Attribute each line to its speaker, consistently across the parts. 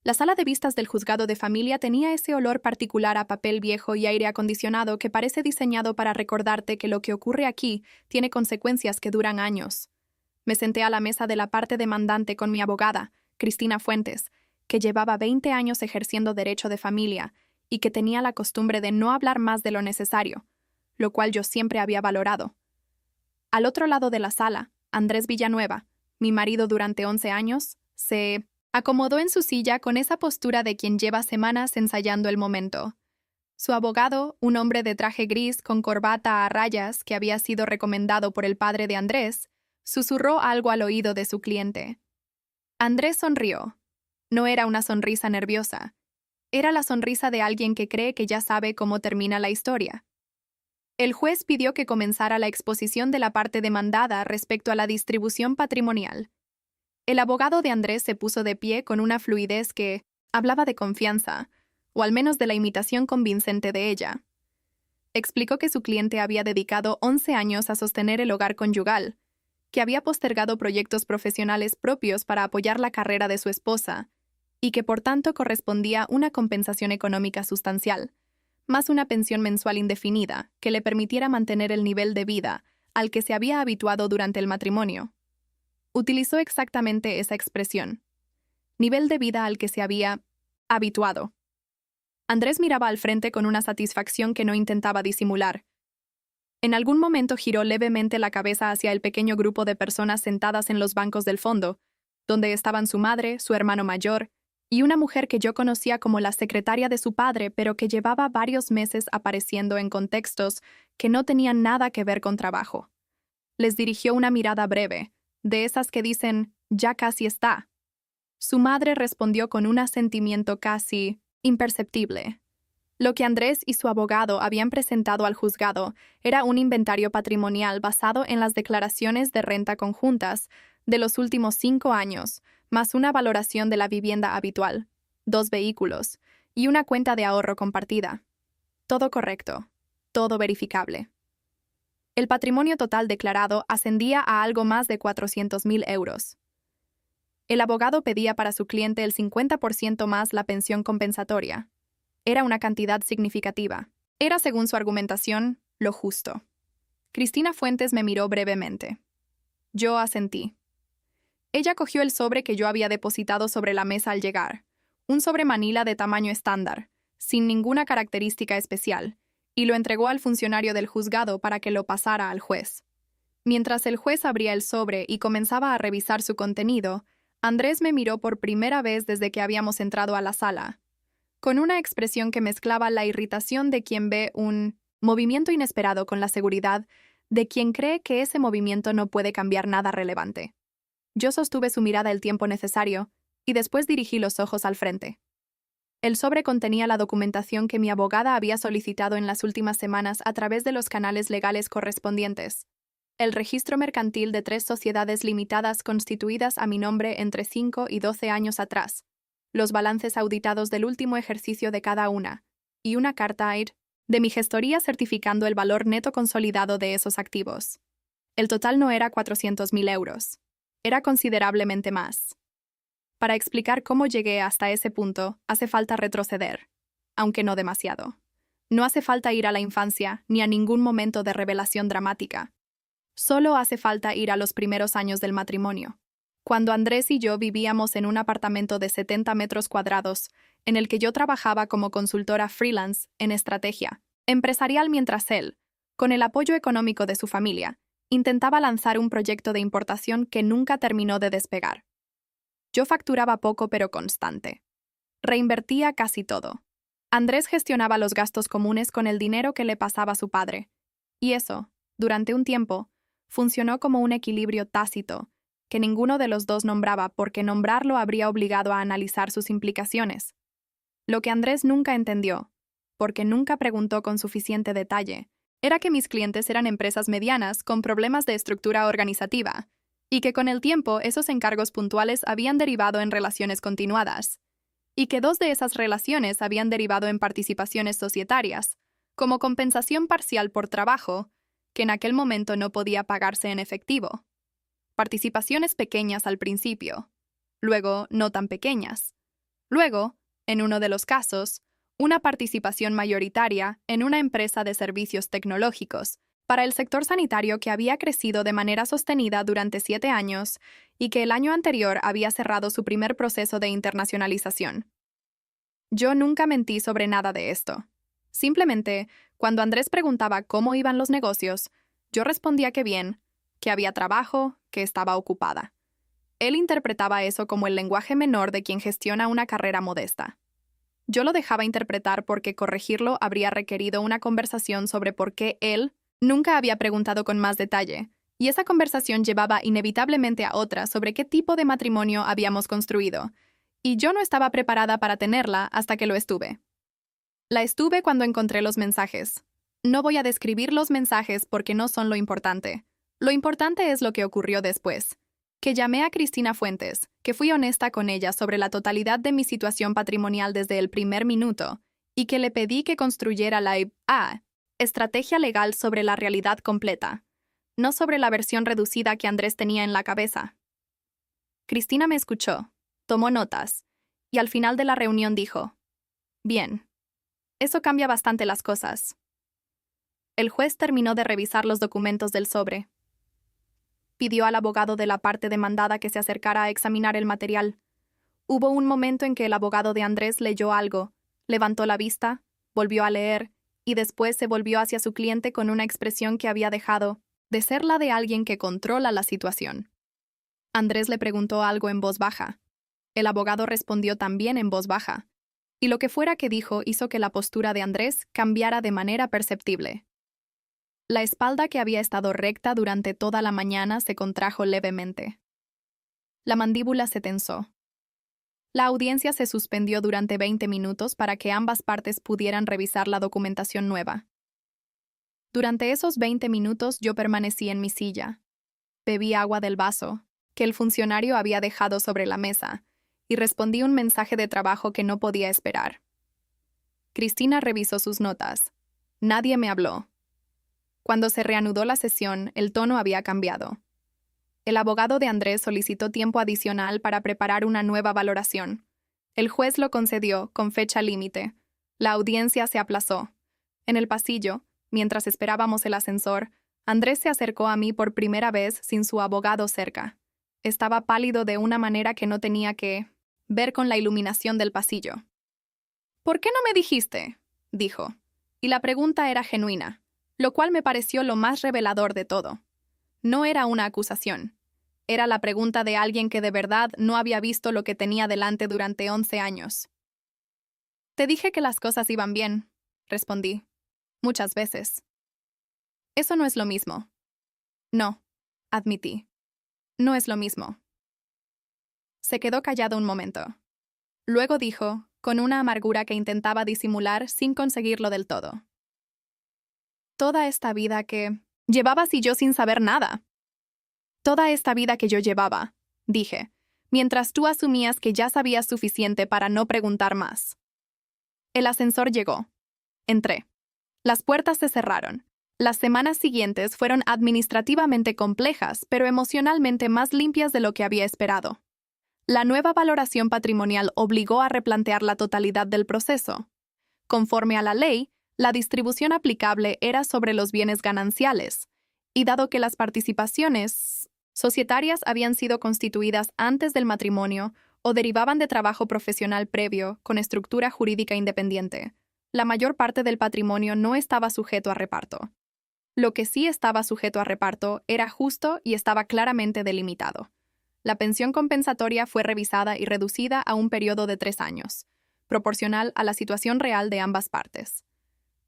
Speaker 1: La sala de vistas del juzgado de familia tenía ese olor particular a papel viejo y aire acondicionado que parece diseñado para recordarte que lo que ocurre aquí tiene consecuencias que duran años. Me senté a la mesa de la parte demandante con mi abogada, Cristina Fuentes, que llevaba 20 años ejerciendo derecho de familia y que tenía la costumbre de no hablar más de lo necesario, lo cual yo siempre había valorado. Al otro lado de la sala, Andrés Villanueva, mi marido durante 11 años, se acomodó en su silla con esa postura de quien lleva semanas ensayando el momento. Su abogado, un hombre de traje gris con corbata a rayas que había sido recomendado por el padre de Andrés, susurró algo al oído de su cliente. Andrés sonrió. No era una sonrisa nerviosa. Era la sonrisa de alguien que cree que ya sabe cómo termina la historia. El juez pidió que comenzara la exposición de la parte demandada respecto a la distribución patrimonial. El abogado de Andrés se puso de pie con una fluidez que hablaba de confianza, o al menos de la imitación convincente de ella. Explicó que su cliente había dedicado 11 años a sostener el hogar conyugal, que había postergado proyectos profesionales propios para apoyar la carrera de su esposa, y que por tanto correspondía una compensación económica sustancial, más una pensión mensual indefinida que le permitiera mantener el nivel de vida al que se había habituado durante el matrimonio. Utilizó exactamente esa expresión. Nivel de vida al que se había habituado. Andrés miraba al frente con una satisfacción que no intentaba disimular. En algún momento giró levemente la cabeza hacia el pequeño grupo de personas sentadas en los bancos del fondo, donde estaban su madre, su hermano mayor, y una mujer que yo conocía como la secretaria de su padre, pero que llevaba varios meses apareciendo en contextos que no tenían nada que ver con trabajo. Les dirigió una mirada breve, de esas que dicen, ya casi está. Su madre respondió con un asentimiento casi imperceptible. Lo que Andrés y su abogado habían presentado al juzgado era un inventario patrimonial basado en las declaraciones de renta conjuntas de los últimos 5 años, más una valoración de la vivienda habitual, 2 vehículos y una cuenta de ahorro compartida. Todo correcto, todo verificable. El patrimonio total declarado ascendía a algo más de 400.000 euros. El abogado pedía para su cliente el 50% más la pensión compensatoria. Era una cantidad significativa. Era, según su argumentación, lo justo. Cristina Fuentes me miró brevemente. Yo asentí. Ella cogió el sobre que yo había depositado sobre la mesa al llegar, un sobre manila de tamaño estándar, sin ninguna característica especial, y lo entregó al funcionario del juzgado para que lo pasara al juez. Mientras el juez abría el sobre y comenzaba a revisar su contenido, Andrés me miró por primera vez desde que habíamos entrado a la sala, con una expresión que mezclaba la irritación de quien ve un movimiento inesperado con la seguridad de quien cree que ese movimiento no puede cambiar nada relevante. Yo sostuve su mirada el tiempo necesario y después dirigí los ojos al frente. El sobre contenía la documentación que mi abogada había solicitado en las últimas semanas a través de los canales legales correspondientes. El registro mercantil de 3 sociedades limitadas constituidas a mi nombre entre 5 y 12 años atrás, los balances auditados del último ejercicio de cada una, y una carta AIR de mi gestoría certificando el valor neto consolidado de esos activos. El total no era 400.000 euros. Era considerablemente más. Para explicar cómo llegué hasta ese punto, hace falta retroceder, aunque no demasiado. No hace falta ir a la infancia ni a ningún momento de revelación dramática. Solo hace falta ir a los primeros años del matrimonio, cuando Andrés y yo vivíamos en un apartamento de 70 metros cuadrados, en el que yo trabajaba como consultora freelance en estrategia empresarial mientras él, con el apoyo económico de su familia, intentaba lanzar un proyecto de importación que nunca terminó de despegar. Yo facturaba poco pero constante. Reinvertía casi todo. Andrés gestionaba los gastos comunes con el dinero que le pasaba su padre. Y eso, durante un tiempo, funcionó como un equilibrio tácito, que ninguno de los dos nombraba porque nombrarlo habría obligado a analizar sus implicaciones. Lo que Andrés nunca entendió, porque nunca preguntó con suficiente detalle, era que mis clientes eran empresas medianas con problemas de estructura organizativa, y que con el tiempo esos encargos puntuales habían derivado en relaciones continuadas, y que 2 de esas relaciones habían derivado en participaciones societarias, como compensación parcial por trabajo, que en aquel momento no podía pagarse en efectivo. Participaciones pequeñas al principio, luego no tan pequeñas, Luego, en uno de los casos, una participación mayoritaria en una empresa de servicios tecnológicos para el sector sanitario que había crecido de manera sostenida durante 7 años y que el año anterior había cerrado su primer proceso de internacionalización. Yo nunca mentí sobre nada de esto. Simplemente, cuando Andrés preguntaba cómo iban los negocios, yo respondía que bien, que había trabajo, que estaba ocupada. Él interpretaba eso como el lenguaje menor de quien gestiona una carrera modesta. Yo lo dejaba interpretar porque corregirlo habría requerido una conversación sobre por qué él nunca había preguntado con más detalle, y esa conversación llevaba inevitablemente a otra sobre qué tipo de matrimonio habíamos construido, y yo no estaba preparada para tenerla hasta que lo estuve. La estuve cuando encontré los mensajes. No voy a describir los mensajes porque no son lo importante. Lo importante es lo que ocurrió después. Que llamé a Cristina Fuentes, que fui honesta con ella sobre la totalidad de mi situación patrimonial desde el primer minuto, y que le pedí que construyera la estrategia legal sobre la realidad completa, no sobre la versión reducida que Andrés tenía en la cabeza. Cristina me escuchó, tomó notas, y al final de la reunión dijo: «Bien, eso cambia bastante las cosas». El juez terminó de revisar los documentos del sobre. Pidió al abogado de la parte demandada que se acercara a examinar el material. Hubo un momento en que el abogado de Andrés leyó algo, levantó la vista, volvió a leer, y después se volvió hacia su cliente con una expresión que había dejado de ser la de alguien que controla la situación. Andrés le preguntó algo en voz baja. El abogado respondió también en voz baja, y lo que fuera que dijo hizo que la postura de Andrés cambiara de manera perceptible. La espalda que había estado recta durante toda la mañana se contrajo levemente. La mandíbula se tensó. La audiencia se suspendió durante 20 minutos para que ambas partes pudieran revisar la documentación nueva. Durante esos 20 minutos yo permanecí en mi silla. Bebí agua del vaso, que el funcionario había dejado sobre la mesa, y respondí un mensaje de trabajo que no podía esperar. Cristina revisó sus notas. Nadie me habló. Cuando se reanudó la sesión, el tono había cambiado. El abogado de Andrés solicitó tiempo adicional para preparar una nueva valoración. El juez lo concedió, con fecha límite. La audiencia se aplazó. En el pasillo, mientras esperábamos el ascensor, Andrés se acercó a mí por primera vez sin su abogado cerca. Estaba pálido de una manera que no tenía que ver con la iluminación del pasillo. «¿Por qué no me dijiste?», dijo. Y la pregunta era genuina, lo cual me pareció lo más revelador de todo. No era una acusación. Era la pregunta de alguien que de verdad no había visto lo que tenía delante durante 11 años. «Te dije que las cosas iban bien», respondí. «Muchas veces». «Eso no es lo mismo». «No», admití. «No es lo mismo». Se quedó callado un momento. Luego dijo, con una amargura que intentaba disimular sin conseguirlo del todo: «Toda esta vida que llevabas y yo sin saber nada». «Toda esta vida que yo llevaba», dije, mientras tú asumías que ya sabías suficiente para no preguntar más. El ascensor llegó. Entré. Las puertas se cerraron. Las semanas siguientes fueron administrativamente complejas, pero emocionalmente más limpias de lo que había esperado. La nueva valoración patrimonial obligó a replantear la totalidad del proceso. Conforme a la ley, la distribución aplicable era sobre los bienes gananciales, y dado que las participaciones societarias habían sido constituidas antes del matrimonio o derivaban de trabajo profesional previo con estructura jurídica independiente, la mayor parte del patrimonio no estaba sujeto a reparto. Lo que sí estaba sujeto a reparto era justo y estaba claramente delimitado. La pensión compensatoria fue revisada y reducida a un periodo de 3 años, proporcional a la situación real de ambas partes.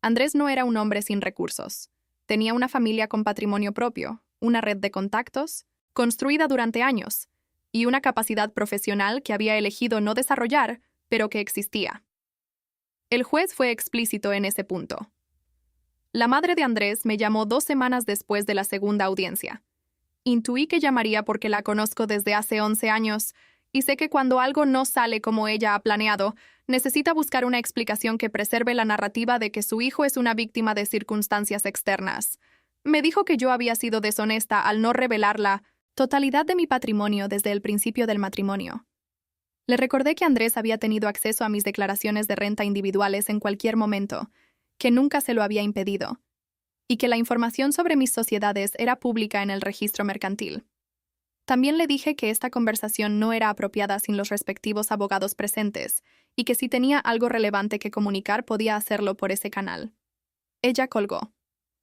Speaker 1: Andrés no era un hombre sin recursos. Tenía una familia con patrimonio propio, una red de contactos, construida durante años, y una capacidad profesional que había elegido no desarrollar, pero que existía. El juez fue explícito en ese punto. La madre de Andrés me llamó 2 semanas después de la segunda audiencia. Intuí que llamaría porque la conozco desde hace 11 años, y sé que cuando algo no sale como ella ha planeado, necesita buscar una explicación que preserve la narrativa de que su hijo es una víctima de circunstancias externas. Me dijo que yo había sido deshonesta al no revelar la totalidad de mi patrimonio desde el principio del matrimonio. Le recordé que Andrés había tenido acceso a mis declaraciones de renta individuales en cualquier momento, que nunca se lo había impedido, y que la información sobre mis sociedades era pública en el registro mercantil. También le dije que esta conversación no era apropiada sin los respectivos abogados presentes, y que si tenía algo relevante que comunicar podía hacerlo por ese canal. Ella colgó.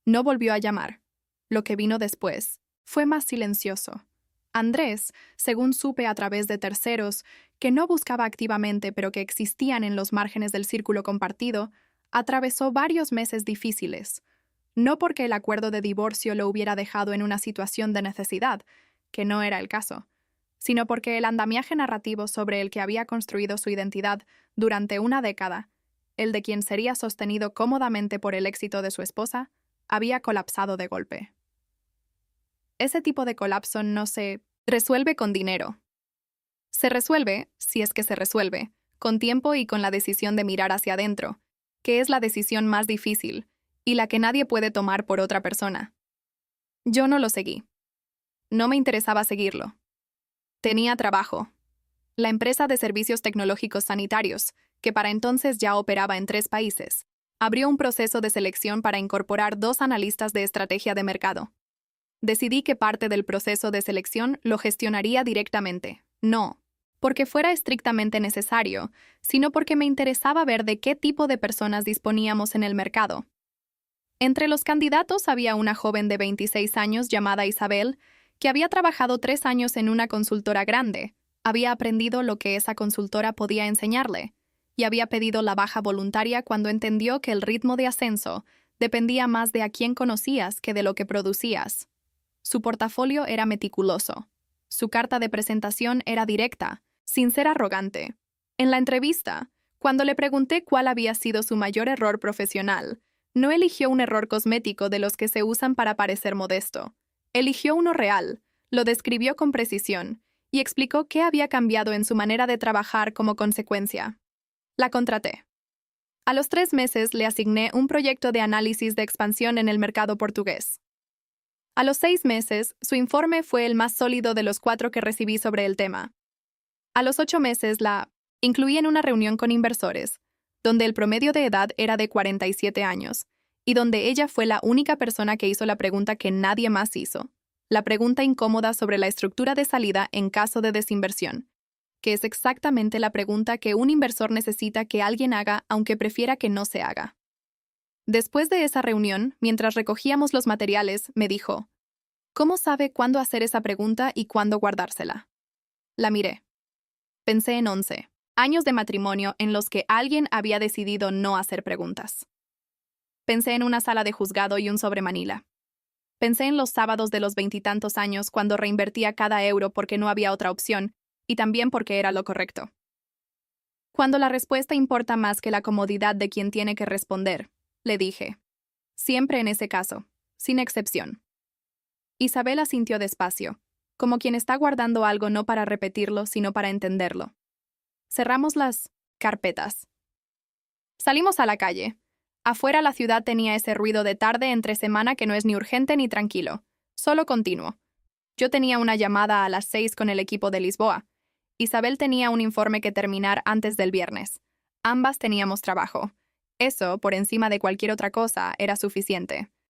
Speaker 1: No volvió a llamar. Lo que vino después fue más silencioso. Andrés, según supe a través de terceros, que no buscaba activamente pero que existían en los márgenes del círculo compartido, atravesó varios meses difíciles. No porque el acuerdo de divorcio lo hubiera dejado en una situación de necesidad, que no era el caso, sino porque el andamiaje narrativo sobre el que había construido su identidad durante una década, el de quien sería sostenido cómodamente por el éxito de su esposa, había colapsado de golpe. Ese tipo de colapso no se resuelve con dinero. Se resuelve, si es que se resuelve, con tiempo y con la decisión de mirar hacia adentro, que es la decisión más difícil y la que nadie puede tomar por otra persona. Yo no lo seguí. No me interesaba seguirlo. Tenía trabajo. La empresa de servicios tecnológicos sanitarios, que para entonces ya operaba en 3 países, abrió un proceso de selección para incorporar 2 analistas de estrategia de mercado. Decidí que parte del proceso de selección lo gestionaría directamente. No porque fuera estrictamente necesario, sino porque me interesaba ver de qué tipo de personas disponíamos en el mercado. Entre los candidatos había una joven de 26 años llamada Isabel, que había trabajado 3 años en una consultora grande, había aprendido lo que esa consultora podía enseñarle, y había pedido la baja voluntaria cuando entendió que el ritmo de ascenso dependía más de a quién conocías que de lo que producías. Su portafolio era meticuloso. Su carta de presentación era directa, sin ser arrogante. En la entrevista, cuando le pregunté cuál había sido su mayor error profesional, no eligió un error cosmético de los que se usan para parecer modesto. Eligió uno real, lo describió con precisión y explicó qué había cambiado en su manera de trabajar como consecuencia. La contraté. A los 3 meses le asigné un proyecto de análisis de expansión en el mercado portugués. A los 6 meses, su informe fue el más sólido de los 4 que recibí sobre el tema. A los 8 meses la incluí en una reunión con inversores, donde el promedio de edad era de 47 años, y donde ella fue la única persona que hizo la pregunta que nadie más hizo, la pregunta incómoda sobre la estructura de salida en caso de desinversión, que es exactamente la pregunta que un inversor necesita que alguien haga aunque prefiera que no se haga. Después de esa reunión, mientras recogíamos los materiales, me dijo, ¿cómo sabe cuándo hacer esa pregunta y cuándo guardársela? La miré. Pensé en 11 años de matrimonio en los que alguien había decidido no hacer preguntas. Pensé en una sala de juzgado y un sobre Manila. Pensé en los sábados de los 20 y tantos años cuando reinvertía cada euro porque no había otra opción y también porque era lo correcto. Cuando la respuesta importa más que la comodidad de quien tiene que responder, le dije. Siempre en ese caso, sin excepción. Isabel asintió despacio, como quien está guardando algo no para repetirlo, sino para entenderlo. Cerramos las carpetas. Salimos a la calle. Afuera la ciudad tenía ese ruido de tarde entre semana que no es ni urgente ni tranquilo, solo continuo. Yo tenía una llamada a las 6 con el equipo de Lisboa. Isabel tenía un informe que terminar antes del viernes. Ambas teníamos trabajo. Eso, por encima de cualquier otra cosa, era suficiente.